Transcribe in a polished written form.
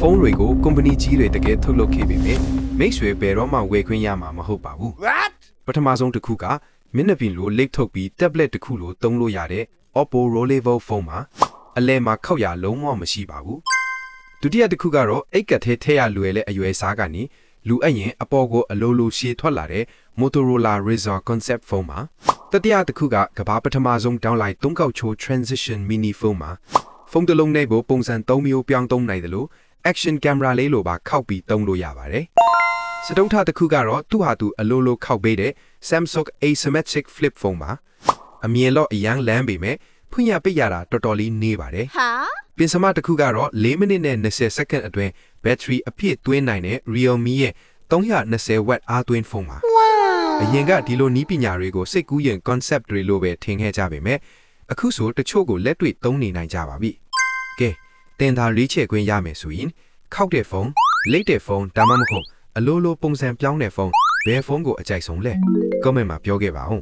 ုန်းတွေကိုကုမ္ပဏီကြီးတွေတကယ်ထုတ်လုပ်ခဲ့ပေမဲ့မိတ်ဆွေဘယ်တော့မှဝယ်ခွင့်ရမှာမဟုတ်ပါဘူး What? ပထမဆုံးတစ်ခုကမျက်နှာပြင်လိုလိတ်ထုတ်ပြီး tablet တစ်ခုလိုသုံးလို့ရတဲ့ Oppo Rollable ဖုန်းမှာအလဲမှာခောက်ရလုံးဝမရှိပါဘူးဒုတိယတစ်ခုကတော့အိတ်ကတ်ထဲထည့်ရလွယ်တဲ့အရွယ်စားကနေလူအပ်ရင်အပေါ်ကိုအလိုလိုရှည်ထွက်လာတဲ့ Motorola Razr Concept ဖုန်းမှာတတိယတစ်ခုကကမ္ဘာပထမဆုံး downline 3ကောက်ချိုး Transition Mini ဖုန်းမှာဖုန်းတစ်လုံးနဲ့ပုံစံ3မျိုးပြောင်းသုံးနိုင်တယ်လို့ Action Camera လေးလိုပါခောက်ပြီးသုံးလို့ရပါတယ်စတုံးထတစ်ခုကတော့သူ့ဟာသူအလိုလိုခောက်ပေးတဲ့ Samsung Asymmetric Flip ဖုန်းပါအမြင်တော့အရန်လမ်းပေမဲ့ဖွင့်ရပိတ်ရတာတော်တော်လေးနေပါတယ် Huh? ပင်စမတစ်ခုကတော့4မိနစ်နဲ့20စက္ကန့်အတွင်း battery အပြည့်သွင်းနိုင်တဲ့ Realme ရဲ့320 watt အားသွင်းဖုန်းပါ Wow. အရင်ကဒီလိုနီးပညာတွေကိုစိတ်ကူးရင် concept တွေလိုပဲထင်ခဲ့ကြပေမဲ့အခုဆိုတချို့ကိုလက်တွေ့သုံးနေနိုင်ကြပါပြီကဲတင်သာရွေးချယ်ခွင့်ရမယ်ဆိုရင်ခောက်တဲ့ဖုန်းလိတ်တဲ့ဖုန်းဒါမှမဟုတ်အလိုလိုပုံစံပြောင်းတဲ့ဖုန်းဘယ်ဖုန်းကိုအကြိုက်ဆုံးလဲ comment မှာပြောခဲ့ပါဦး